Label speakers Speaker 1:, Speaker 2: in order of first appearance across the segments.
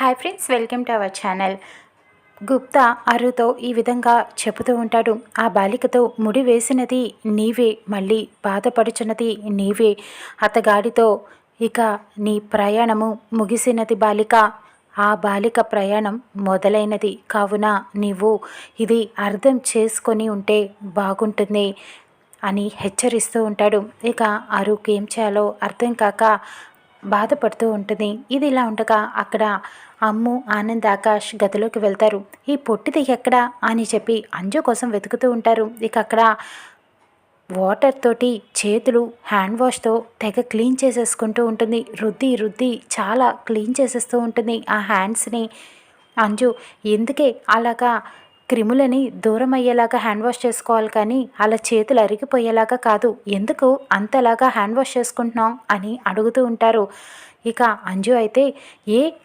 Speaker 1: Hi friends, welcome to our channel. Gupta అరుతో ఈ విధంగా చెబుతూ ఉంటాడు. ఆ బాలికతో ముడి వేసినది నీవే, మళ్ళీ బాధపడుచున్నది నీవే. అతగాడితో ఇక నీ ప్రయాణము ముగిసినది బాలిక. ఆ బాలిక ప్రయాణం మొదలైనది. కావున నీవు ఇది అర్థం చేసుకొని ఉంటే బాగుంటుంది అని హెచ్చరిస్తూ ఉంటాడు. ఇక అరుకు ఏం చేయాలో అర్థం కాక బాధపడుతూ ఉంటుంది. ఇది ఇలా ఉండగా అక్కడ అమ్ము, ఆనంద్, ఆకాష్ గదిలోకి వెళ్తారు. ఈ పొట్టిది ఎక్కడా అని చెప్పి అంజు కోసం వెతుకుతూ ఉంటారు. ఇక అక్కడ వాటర్ తోటి చేతులు హ్యాండ్ వాష్తో తెగ క్లీన్ చేసేసుకుంటూ ఉంటుంది. రుద్ది రుద్ది చాలా క్లీన్ చేసేస్తూ ఉంటుంది ఆ హ్యాండ్స్ని. అంజు ఎందుకే అలాగా క్రిములని దూరం అయ్యేలాగా హ్యాండ్ వాష్ చేసుకోవాలి, కానీ అలా చేతులు అరిగిపోయేలాగా కాదు, ఎందుకు అంతలాగా హ్యాండ్ వాష్ చేసుకుంటున్నాం అని అడుగుతూ ఉంటారు. ఇక అంజు అయితే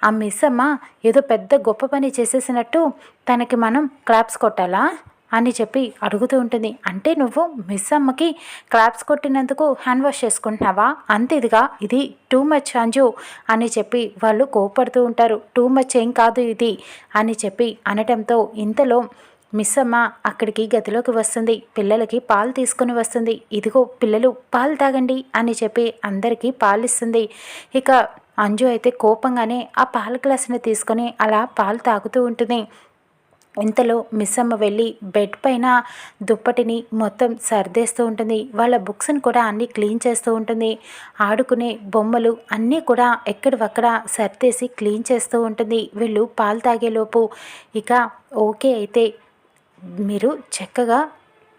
Speaker 1: ఆ మిస్ అమ్మ ఏదో పెద్ద గొప్ప పని చేసేసినట్టు తనకి మనం క్లాప్స్ కొట్టాలా అని చెప్పి అడుగుతూ ఉంటుంది. అంటే నువ్వు మిస్ అమ్మకి క్లాప్స్ కొట్టినందుకు హ్యాండ్ వాష్ చేసుకుంటున్నావా? అంతేదిగా ఇది టూ మచ్ అంజు అని చెప్పి వాళ్ళు కోపడుతూ ఉంటారు. టూ మచ్ ఏం కాదు ఇది అని చెప్పి అనటంతో ఇంతలో మిస్ అమ్మ అక్కడికి గదిలోకి వస్తుంది. పిల్లలకి పాలు తీసుకుని వస్తుంది. ఇదిగో పిల్లలు పాలు తాగండి అని చెప్పి అందరికీ పాలిస్తుంది. ఇక అంజు అయితే కోపంగానే ఆ పాల గ్లాసుని తీసుకొని అలా పాలు తాగుతూ ఉంటుంది. ఇంతలో మిస్ అమ్మ వెళ్ళి బెడ్ పైన దుప్పటిని మొత్తం సర్దేస్తూ ఉంటుంది. వాళ్ళ బుక్స్ని కూడా అన్నీ క్లీన్ చేస్తూ ఉంటుంది. ఆడుకునే బొమ్మలు అన్నీ కూడా ఎక్కడివక్కడ సర్దేసి క్లీన్ చేస్తూ ఉంటుంది. వీళ్ళు పాలు తాగేలోపు ఇక ఓకే అయితే మీరు చక్కగా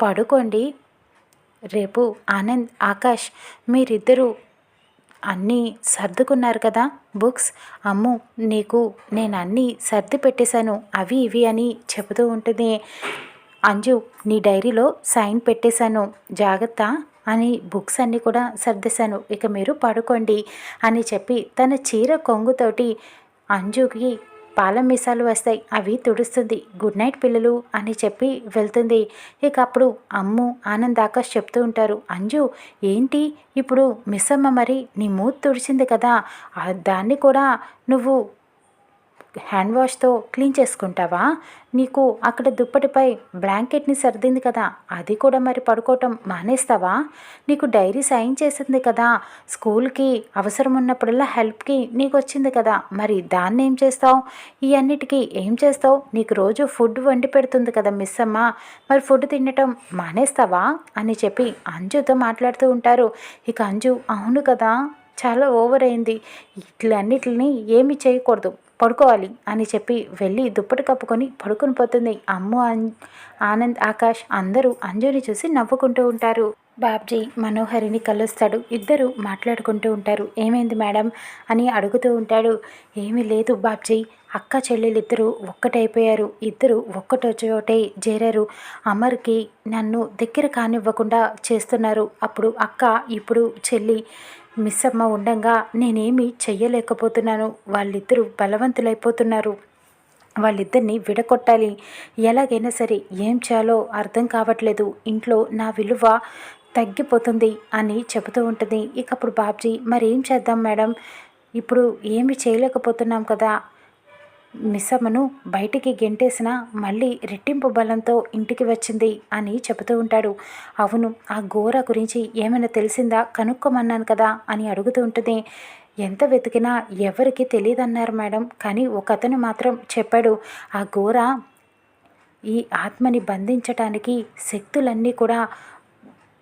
Speaker 1: పడుకోండి, రేపు ఆనంద్, ఆకాష్ మీరిద్దరూ అన్నీ సర్దుకున్నారు కదా బుక్స్, అమ్ము నీకు నేను అన్నీ సర్ది పెట్టేశాను అవి ఇవి అని చెబుతూ ఉంటుంది. అంజు నీ డైరీలో సైన్ పెట్టేశాను, జాగ్రత్త అని బుక్స్ అన్నీ కూడా సర్దేశాను, ఇక మీరు పడుకోండి అని చెప్పి తన చీర కొంగుతోటి అంజుకి పాల మీసాలు వస్తాయి, అవి తుడుస్తుంది. గుడ్ నైట్ పిల్లలు అని చెప్పి వెళ్తుంది. ఇక అప్పుడు అమ్ము, ఆనంద్, ఆకాష్ చెప్తూ ఉంటారు. అంజు ఏంటి ఇప్పుడు మిస్ అమ్మ మరి నీ మూత్ తుడిచింది కదా, దాన్ని కూడా నువ్వు హ్యాండ్ వాష్తో క్లీన్ చేసుకుంటావా? నీకు అక్కడ దుప్పటిపై బ్లాంకెట్ని సర్దింది కదా, అది కూడా మరి పడుకోవటం మానేస్తావా? నీకు డైరీ సైన్ చేసింది కదా, స్కూల్కి అవసరం ఉన్నప్పుడల్లా హెల్ప్కి నీకు వచ్చింది కదా, మరి దాన్ని ఏం చేస్తావు? ఈ అన్నిటికీ ఏం చేస్తావు? నీకు రోజు ఫుడ్ వండి పెడుతుంది కదా మిస్ అమ్మ, మరి ఫుడ్ తినటం మానేస్తావా అని చెప్పి అంజుతో మాట్లాడుతూ ఉంటారు. ఇక అంజు అవును కదా, చాలా ఓవర్ అయింది, ఇట్లన్నిటిని ఏమి చేయకూడదు, పడుకోవాలి అని చెప్పి వెళ్ళి దుప్పటి కప్పుకొని పడుకుని పోతుంది. అమ్ము, ఆనంద్, ఆకాష్ అందరూ అంజుని చూసి నవ్వుకుంటూ ఉంటారు. బాబ్జీ మనోహరిని కలుస్తాడు. ఇద్దరు మాట్లాడుకుంటూ ఉంటారు. ఏమైంది మేడం అని అడుగుతూ ఉంటాడు. ఏమీ లేదు బాబ్జీ, అక్క చెల్లెలిద్దరూ ఒక్కటైపోయారు, ఇద్దరు ఒక్కటొచ్చోటే చేరారు. అమర్కి నన్ను దగ్గర కానివ్వకుండా చేస్తున్నారు. అప్పుడు అక్క, ఇప్పుడు చెల్లి, మిస్ అమ్మ ఉండంగా నేనేమీ చెయ్యలేకపోతున్నాను. వాళ్ళిద్దరూ బలవంతులైపోతున్నారు. వాళ్ళిద్దరిని విడగొట్టాలి, ఎలాగైనా సరే ఏం చేయాలో అర్థం కావట్లేదు, ఇంట్లో నా విలువ తగ్గిపోతుంది అని చెబుతూ ఉంటుంది. ఇక అప్పుడు బాబ్జీ మరేం చేద్దాం మేడం, ఇప్పుడు ఏమి చేయలేకపోతున్నాం కదా, మిస్ అమ్మను బయటికి గెంటేసిన మళ్ళీ రెట్టింపు బలంతో ఇంటికి వచ్చింది అని చెబుతూ ఉంటాడు. అవును, ఆ ఘోర గురించి ఏమైనా తెలిసిందా కనుక్కోమన్నాను కదా అని అడుగుతూ ఉంటుంది. ఎంత వెతికినా ఎవరికి తెలియదన్నారు మేడం, కానీ ఒక అతను మాత్రం చెప్పాడు, ఆ ఘోర ఈ ఆత్మని బంధించటానికి శక్తులన్నీ కూడా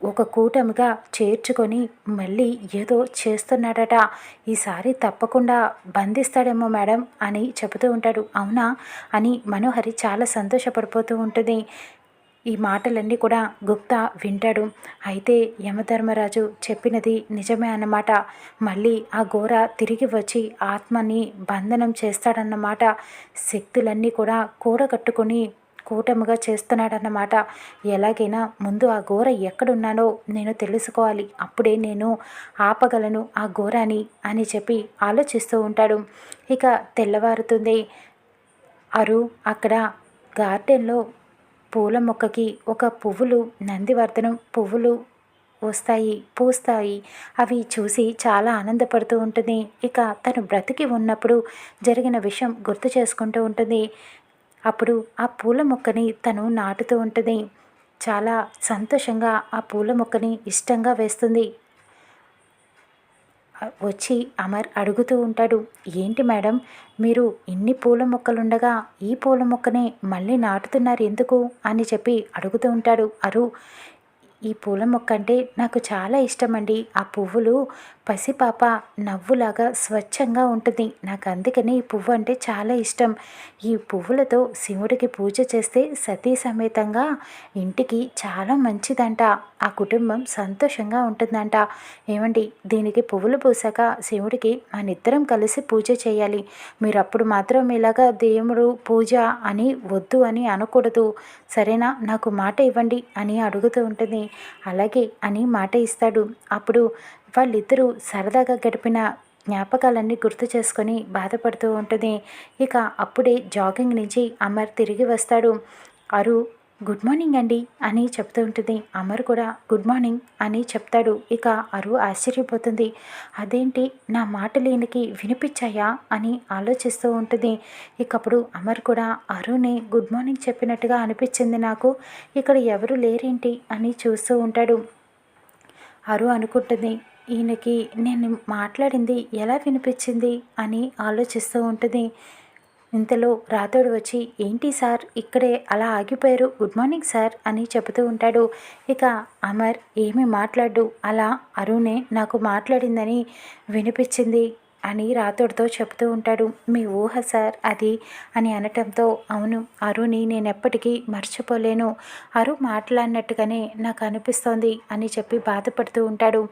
Speaker 1: ఒక కూటమిగా చేర్చుకొని మళ్ళీ ఏదో చేస్తున్నాడట, ఈసారి తప్పకుండా బంధిస్తాడేమో మేడం అని చెబుతూ ఉంటాడు. అవునా అని మనోహరి చాలా సంతోషపడిపోతూ ఉంటుంది. ఈ మాటలన్నీ కూడా గుప్తా వింటాడు. అయితే యమధర్మరాజు చెప్పినది నిజమే అన్నమాట, మళ్ళీ ఆ ఘోర తిరిగి వచ్చి ఆత్మని బంధనం చేస్తాడన్నమాట, శక్తులన్నీ కూడా కూడగట్టుకొని కూటమిగా చేస్తున్నాడన్నమాట. ఎలాగైనా ముందు ఆ ఘోర ఎక్కడున్నానో నేను తెలుసుకోవాలి, అప్పుడే నేను ఆపగలను ఆ ఘోరాని అని చెప్పి ఆలోచిస్తూ ఉంటాడు. ఇక తెల్లవారుతుంది. అరు అక్కడ గార్డెన్లో పూల మొక్కకి ఒక పువ్వులు, నందివర్ధనం పువ్వులు వస్తాయి, పూస్తాయి. అవి చూసి చాలా ఆనందపడుతూ ఉంటుంది. ఇక తను బ్రతికి ఉన్నప్పుడు జరిగిన విషయం గుర్తు చేసుకుంటూ ఉంటుంది. అప్పుడు ఆ పూల మొక్కని తను నాటుతూ ఉంటుంది. చాలా సంతోషంగా ఆ పూల మొక్కని ఇష్టంగా వేస్తుంది. వచ్చి అమర్ అడుగుతూ ఉంటాడు, ఏంటి మేడం, మీరు ఇన్ని పూల మొక్కలుండగా ఈ పూల మొక్కనే మళ్ళీ నాటుతున్నారు ఎందుకు అని చెప్పి అడుగుతూ ఉంటాడు అరు. ఈ పూల మొక్క అంటే నాకు చాలా ఇష్టమండి. ఆ పువ్వులు పసిపాప నవ్వులాగా స్వచ్ఛంగా ఉంటుంది. నాకు అందుకని ఈ పువ్వు అంటే చాలా ఇష్టం. ఈ పువ్వులతో శివుడికి పూజ చేస్తే సతీ సమేతంగా ఇంటికి చాలా మంచిదంట. ఆ కుటుంబం సంతోషంగా ఉంటుందంట. ఏమండి, దీనికి పువ్వులు పూసాక శివుడికి మనిద్దరం కలిసి పూజ చేయాలి. మీరు అప్పుడు మాత్రం ఇలాగా దేవుడు పూజ అని వద్దు అని అనకూడదు, సరేనా? నాకు మాట ఇవ్వండి అని అడుగుతూ ఉంటుంది. అలాగే అని మాట ఇస్తాడు. అప్పుడు వాళ్ళిద్దరూ సరదాగా గడిపిన జ్ఞాపకాలన్నీ గుర్తు చేసుకొని బాధపడుతూ ఉంటుంది. ఇక అప్పుడే జాగింగ్ నుంచి అమర్ తిరిగి వస్తాడు. అరు, గుడ్ మార్నింగ్ అండి అని చెప్తూ ఉంటుంది. అమర్ కూడా గుడ్ మార్నింగ్ అని చెప్తాడు. ఇక అరు ఆశ్చర్యపోతుంది. అదేంటి, నా మాటలు ఈయనకి వినిపించాయా అని ఆలోచిస్తూ ఉంటుంది. ఇక అప్పుడు అమర్ కూడా అరుని గుడ్ మార్నింగ్ చెప్పినట్టుగా అనిపించింది నాకు, ఇక్కడ ఎవరు లేరేంటి అని చూస్తూ ఉంటాడు. అరు అనుకుంటుంది, ఈయనకి నేను మాట్లాడింది ఎలా వినిపించింది అని ఆలోచిస్తూ ఉంటుంది. ఇంతలో రాతోడు వచ్చి, ఏంటి సార్ ఇక్కడే అలా ఆగిపోయారు, గుడ్ మార్నింగ్ సార్ అని చెబుతూ ఉంటాడు. ఇక అమర్ ఏమీ మాట్లాడు, అలా అరుణే నాకు మాట్లాడిందని వినిపించింది అని రాతోడితో చెబుతూ ఉంటాడు. మీ ఊహ సార్ అది అని అనటంతో, అవును అరుని నేను ఎప్పటికీ మర్చిపోలేను, అరు మాట్లాడినట్టుగానే నాకు అనిపిస్తోంది అని చెప్పి బాధపడుతూ ఉంటాడు.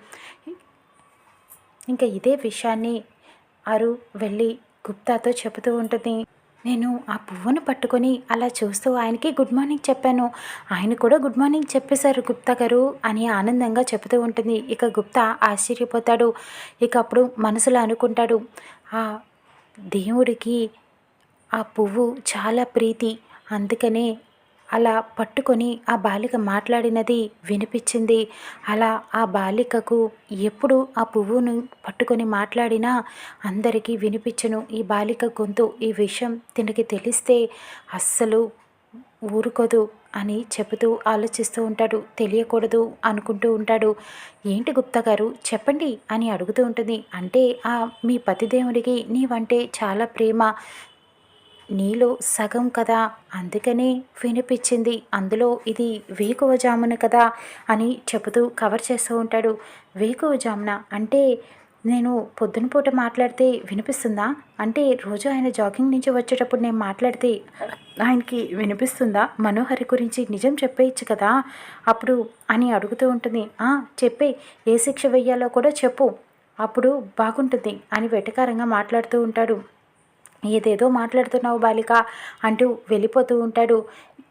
Speaker 1: ఇంకా ఇదే విషయాన్ని అరు వెళ్ళి గుప్తాతో చెబుతూ ఉంటుంది. నేను ఆ పువ్వును పట్టుకొని అలా చూస్తూ ఆయనకి గుడ్ మార్నింగ్ చెప్పాను, ఆయన కూడా గుడ్ మార్నింగ్ చెప్పేశారు గుప్తా గారు అని ఆనందంగా చెబుతూ ఉంటుంది. ఇక గుప్తా ఆశ్చర్యపోతాడు. ఇక అప్పుడు మనసులో అనుకుంటాడు, ఆ దేవుడికి ఆ పువ్వు చాలా ప్రీతి, అందుకనే అలా పట్టుకొని ఆ బాలిక మాట్లాడినది వినిపించింది. అలా ఆ బాలికకు ఎప్పుడు ఆ పువ్వును పట్టుకొని మాట్లాడినా అందరికీ వినిపించను ఈ బాలిక గొంతు. ఈ విషయం తినకి తెలిస్తే అస్సలు ఊరుకోదు అని చెబుతూ ఆలోచిస్తూ ఉంటాడు. తెలియకూడదు అనుకుంటూ ఉంటాడు. ఏంటి గుప్తా గారు చెప్పండి అని అడుగుతూ ఉంటుంది. అంటే మీ పతిదేవుడికి నీవంటే చాలా ప్రేమ, నీలో సగం కదా, అందుకనే వినిపించింది, అందులో ఇది వేకువ జామున కదా అని చెబుతూ కవర్ చేస్తూ ఉంటాడు. వేకువ జామున అంటే నేను పొద్దున పూట మాట్లాడితే వినిపిస్తుందా? అంటే రోజు ఆయన జాగింగ్ నుంచి వచ్చేటప్పుడు నేను మాట్లాడితే ఆయనకి వినిపిస్తుందా? మనోహరి గురించి నిజం చెప్పేయచ్చు కదా అప్పుడు అని అడుగుతూ ఉంటుంది. చెప్పే, ఏ శిక్ష వెయ్యాలో కూడా చెప్పు, అప్పుడు బాగుంటుంది అని వెటకారంగా మాట్లాడుతూ ఉంటాడు. ఏదేదో మాట్లాడుతున్నావు బాలిక అంటూ వెళ్ళిపోతూ ఉంటాడు.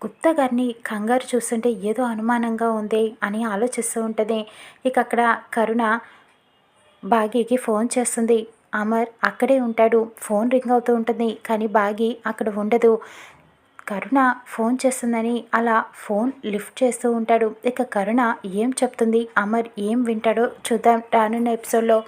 Speaker 1: గుప్తా గారిని కంగారు చూస్తుంటే ఏదో అనుమానంగా ఉంది అని ఆలోచిస్తూ ఉంటుంది. ఇక అక్కడ కరుణ బాగీకి ఫోన్ చేస్తుంది. అమర్ అక్కడే ఉంటాడు. ఫోన్ రింగ్ అవుతూ ఉంటుంది కానీ బాగి అక్కడ ఉండదు. కరుణ ఫోన్ చేస్తుందని అలా ఫోన్ లిఫ్ట్ చేస్తూ ఉంటాడు. ఇక కరుణ ఏం చెప్తుంది, అమర్ ఏం వింటాడో చూద్దాం రానున్న ఎపిసోడ్లో.